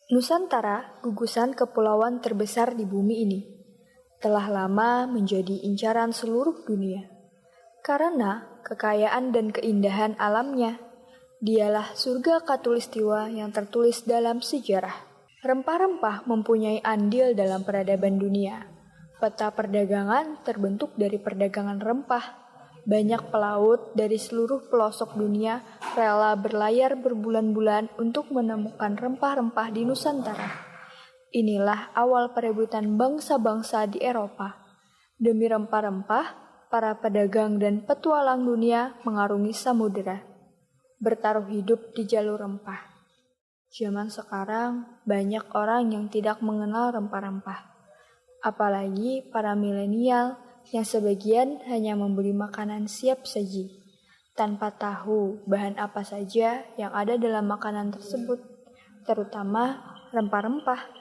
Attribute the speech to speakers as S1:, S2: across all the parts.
S1: Nusantara, gugusan kepulauan terbesar di bumi ini, telah lama menjadi incaran seluruh dunia. Karena kekayaan dan keindahan alamnya, dialah surga khatulistiwa yang tertulis dalam sejarah. Rempah-rempah mempunyai andil dalam peradaban dunia. Peta perdagangan terbentuk dari perdagangan rempah. Banyak pelaut dari seluruh pelosok dunia rela berlayar berbulan-bulan untuk menemukan rempah-rempah di Nusantara. Inilah awal perebutan bangsa-bangsa di Eropa. Demi rempah-rempah, para pedagang dan petualang dunia mengarungi samudera, bertaruh hidup di jalur rempah. Zaman sekarang, banyak orang yang tidak mengenal rempah-rempah. Apalagi para milenial yang sebagian hanya membeli makanan siap saji, tanpa tahu bahan apa saja yang ada dalam makanan tersebut, terutama rempah-rempah.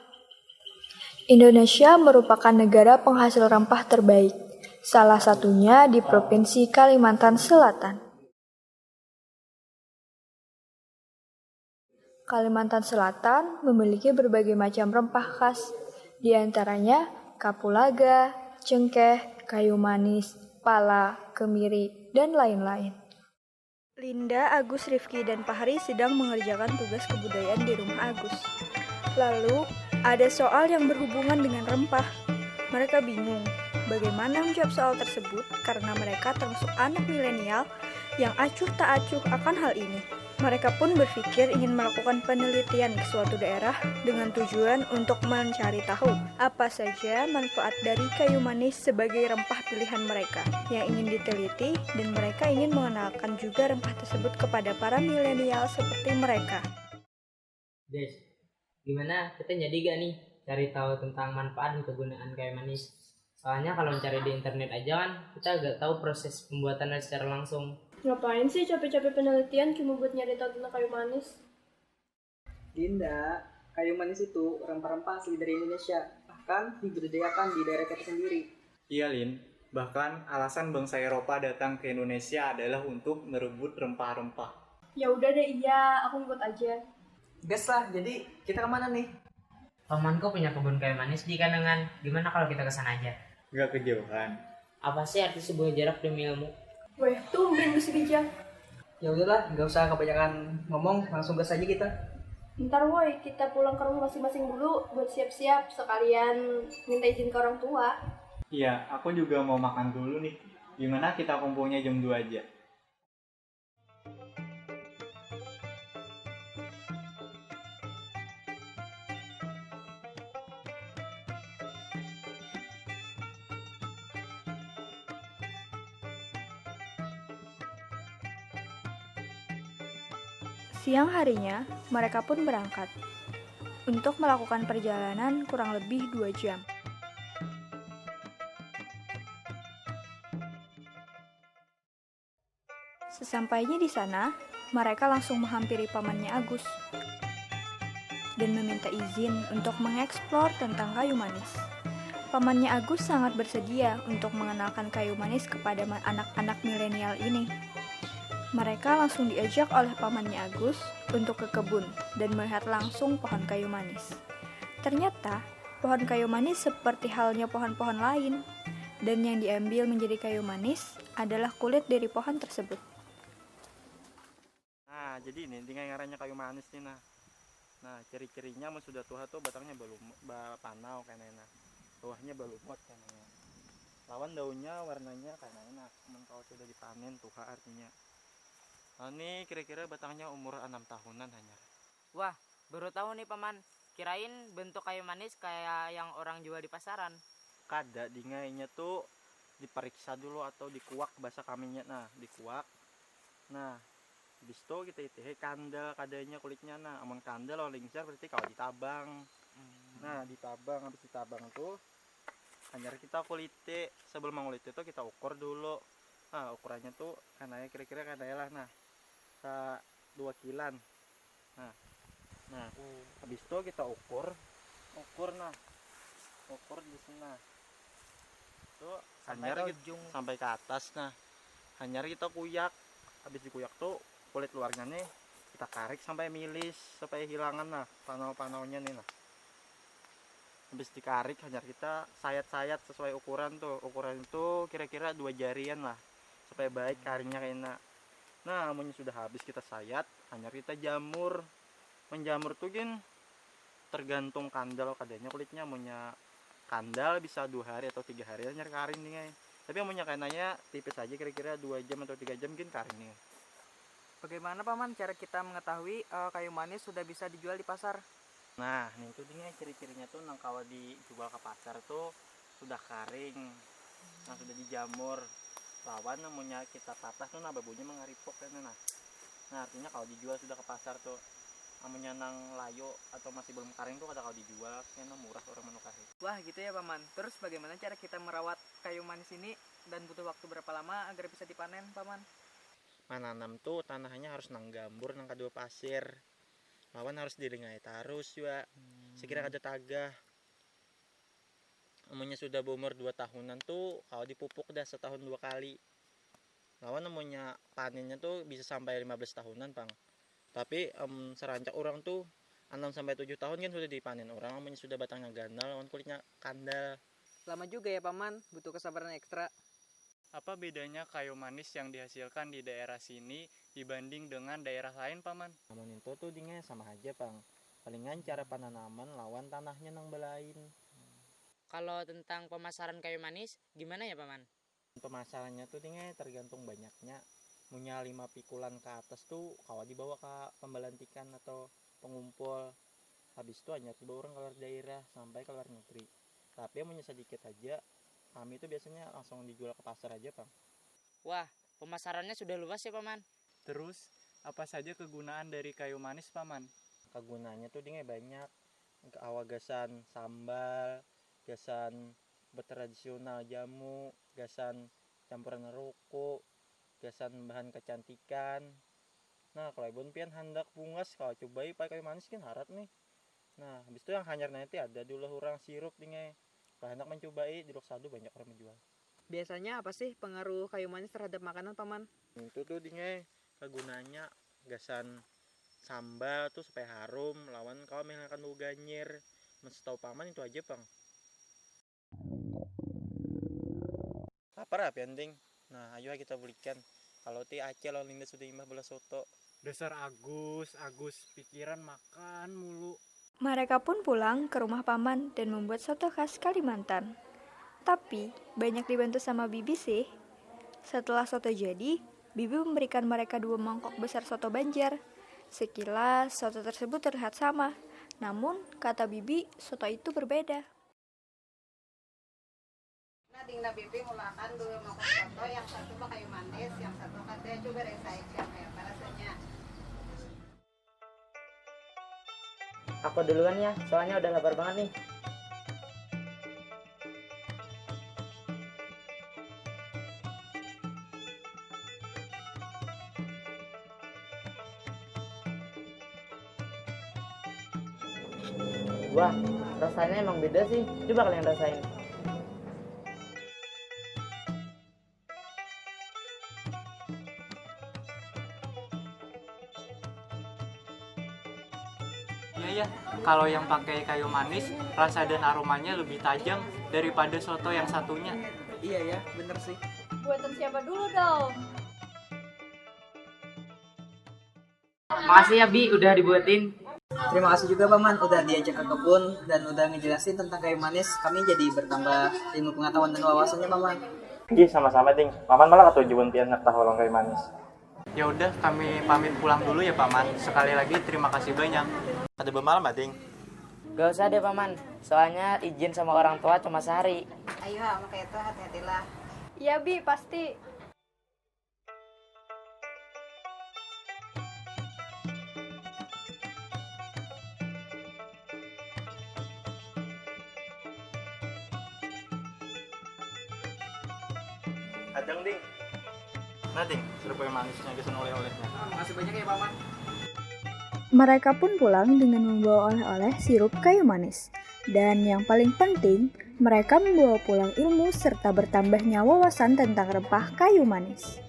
S1: Indonesia merupakan negara penghasil rempah terbaik, salah satunya di Provinsi Kalimantan Selatan. Kalimantan Selatan memiliki berbagai macam rempah khas, di antaranya kapulaga, cengkeh, kayu manis, pala, kemiri, dan lain-lain. Linda, Agus, Rifki, dan Fahri sedang mengerjakan tugas kebudayaan di rumah Agus. Lalu, ada soal yang berhubungan dengan rempah. Mereka bingung bagaimana menjawab soal tersebut karena mereka termasuk anak milenial yang acuh tak acuh akan hal ini. Mereka pun berpikir ingin melakukan penelitian ke suatu daerah dengan tujuan untuk mencari tahu apa saja manfaat dari kayu manis sebagai rempah pilihan mereka yang ingin diteliti, dan mereka ingin mengenalkan juga rempah tersebut kepada para milenial seperti mereka.
S2: Guys, gimana kita jadi gak nih cari tahu tentang manfaat dan kegunaan kayu manis? Soalnya kalau mencari di internet aja kan kita gak tahu proses pembuatannya secara langsung.
S3: Ngapain sih capek-capek penelitian cuma buat nyari tahu tentang kayu manis?
S4: Dinda, kayu manis itu rempah-rempah asli dari Indonesia, bahkan dibudidayakan di daerah kita sendiri.
S5: Iya, Lin. Bahkan alasan bangsa Eropa datang ke Indonesia adalah untuk merebut rempah-rempah.
S3: Ya udah deh, iya, aku ikut aja.
S4: Gas lah, jadi kita kemana nih?
S2: Pamanku punya kebun kayu manis di Kandangan. Gimana kalau kita kesana aja?
S5: Gak kejauhan.
S2: Apa sih arti sebuah jarak demi ilmu?
S3: Weh, tumben gue bijak.
S4: Ya udahlah, nggak usah kebanyakan ngomong, langsung gas aja kita.
S3: Ntar woi, kita pulang ke rumah masing-masing dulu buat siap-siap, sekalian minta izin ke orang tua.
S5: Iya, aku juga mau makan dulu nih. Gimana kita kumpulnya jam 2 aja?
S1: Siang harinya, mereka pun berangkat untuk melakukan perjalanan kurang lebih 2 jam. Sesampainya di sana, mereka langsung menghampiri pamannya Agus dan meminta izin untuk mengeksplor tentang kayu manis. Pamannya Agus sangat bersedia untuk mengenalkan kayu manis kepada anak-anak milenial ini. Mereka langsung diajak oleh pamannya Agus untuk ke kebun dan melihat langsung pohon kayu manis. Ternyata, pohon kayu manis seperti halnya pohon-pohon lain, dan yang diambil menjadi kayu manis adalah kulit dari pohon tersebut.
S5: Nah, jadi ini tinggal ngarannya kayu manis nih Nah, ciri-cirinya mun sudah tua tuh batangnya panau kayaknya. Tuahnya belumot kayaknya. Lawan daunnya warnanya kayak enak. Kalau sudah dipanen tua artinya. Nah, ini kira-kira batangnya umur 6 tahunan hanya.
S2: Wah, baru tahu nih paman. Kirain bentuk kayu manis kayak yang orang jual di pasaran.
S5: Kada dingainya tuh diperiksa dulu atau dikuak bahasa kaminya. Nah, dikuak. Nah, habis itu kita itihe kandel kadanya kulitnya. Nah, amun kandel lo lingser berarti kalau ditabang. Nah, ditabang, habis ditabang tuh hanyar kita kulite. Sebelum mengulite tuh kita ukur dulu. Nah, ukurannya tuh kanaya kira-kira kanaya lah. Nah, 2 kilan. Nah, habis itu kita ukur di sini. Tuh hanyar gitu sampai ke atas. Nah, hanyar kita kuyak. Habis dikuyak tuh kulit luarnya nih kita karik sampai milis supaya hilangan nah panau-panaunya nih nah. Habis dikarik hanya kita sayat-sayat sesuai ukuran tuh. Ukuran itu kira-kira 2 jarian lah supaya baik karingnya kena. Nah, amunnya sudah habis kita sayat, hanya kita jamur. Menjamur tuh gin tergantung kandal kadanya kulitnya, amunnya kandal bisa 2 hari atau 3 hari hanya karing nih. Tapi amunnya kananya tipis aja kira-kira 2 jam atau 3 jam gin karing nih.
S4: Bagaimana paman cara kita mengetahui kayu manis sudah bisa dijual di pasar?
S5: Nah, ini tuh dia ciri-cirinya tuh kalau dijual ke pasar tuh sudah karing, nah sudah dijamur. Lawan namanya kita patah tuh nah babunya mengaripok kan nah. Nah, artinya kalau dijual sudah ke pasar tuh namanya nang layo atau masih belum karing tuh kalau dijual kayaknya murah orang menukari.
S4: Wah gitu ya paman. Terus bagaimana cara kita merawat kayu manis ini dan butuh waktu berapa lama agar bisa dipanen paman?
S5: Menanam tuh tanahnya harus nang gambur nang kadua pasir. Lawan harus didengai terus juga. Sekira ada tagah. Namanya sudah berumur 2 tahunan tuh kalau dipupuk dah setahun 2 kali. Lawan namanya panennya tuh bisa sampai 15 tahunan bang. Tapi serancak orang tuh 6 sampai 7 tahun kan sudah dipanen orang, namanya sudah batangnya gandal, lawan kulitnya kandal.
S4: Lama juga ya paman, butuh kesabaran ekstra.
S6: Apa bedanya kayu manis yang dihasilkan di daerah sini dibanding dengan daerah lain paman?
S5: Namun itu tuh dingin sama aja bang. Palingan cara penanaman lawan tanahnya nang belain.
S2: Kalau tentang pemasaran kayu manis, gimana ya paman?
S5: Pemasarannya tuh dingin tergantung banyaknya. Punya 5 pikulan ke atas tuh kalau dibawa ke pembalantikan atau pengumpul. Habis itu hanya dibawa orang keluar daerah sampai keluar negeri. Tapi yang punya sedikit aja, kami itu biasanya langsung dijual ke pasar aja bang.
S2: Wah, pemasarannya sudah luas ya paman.
S6: Terus, apa saja kegunaan dari kayu manis paman?
S5: Kegunaannya tuh dingin banyak. Awal gasan sambal, gasan bertradisional jamu, gasan campuran rokok, gasan bahan kecantikan. Nah kalau ibon pian hendak bungas kalau cobai pakai kayu manis kan harat nih. Nah habis itu yang hanyar nanti ada dulu orang sirup nih. Kalau hendak mencobai di Loksado banyak orang menjual.
S4: Biasanya apa sih pengaruh kayu manis terhadap makanan paman?
S5: Itu tuh nih kegunaannya gasan sambal tuh supaya harum. Lawan kalau menghilangkan bau ganyir. Setahu paman itu aja bang. Lapar apa penting? Nah ayo kita belikan. Kalau ti Aceh lo linda sudah imah bola soto.
S6: Dasar Agus pikiran makan mulu.
S1: Mereka pun pulang ke rumah paman dan membuat soto khas Kalimantan. Tapi banyak dibantu sama Bibi sih. Setelah soto jadi, Bibi memberikan mereka 2 mangkok besar soto Banjar. Sekilas soto tersebut terlihat sama, namun kata Bibi soto itu berbeda.
S7: Dingna bibi mulakan 2 mangkok soto, yang satu mah kayu manis, yang satu katanya coba resain siapa ya rasanya.
S2: Aku duluan ya, soalnya udah lapar banget nih. Wah, rasanya emang beda sih. Coba kalian rasain.
S6: Iya ya, kalau yang pakai kayu manis, rasa dan aromanya lebih tajam daripada soto yang satunya.
S4: Iya ya, bener sih.
S3: Buatan siapa dulu dong?
S2: Makasih ya Bi, udah dibuatin.
S4: Terima kasih juga paman udah diajak ke kebun dan udah ngejelasin tentang kayu manis. Kami jadi bertambah ilmu pengetahuan dan wawasannya paman.
S5: Iya sama-sama ding. Paman malah atau jubun pian nak tahu kayu manis.
S6: Ya udah, kami pamit pulang dulu ya paman. Sekali lagi terima kasih banyak.
S5: Ada bermalam ding.
S2: Gak usah deh paman, soalnya izin sama orang tua cuma sehari.
S7: Ayo makanya itu hati-hatilah.
S3: Iya Bi, pasti.
S5: Adang ding. Nah ding, sirup kayu manisnya gesan oleh-olehnya.
S4: Makasih banyak ya paman.
S1: Mereka pun pulang dengan membawa oleh-oleh sirup kayu manis. Dan yang paling penting, mereka membawa pulang ilmu serta bertambahnya wawasan tentang rempah kayu manis.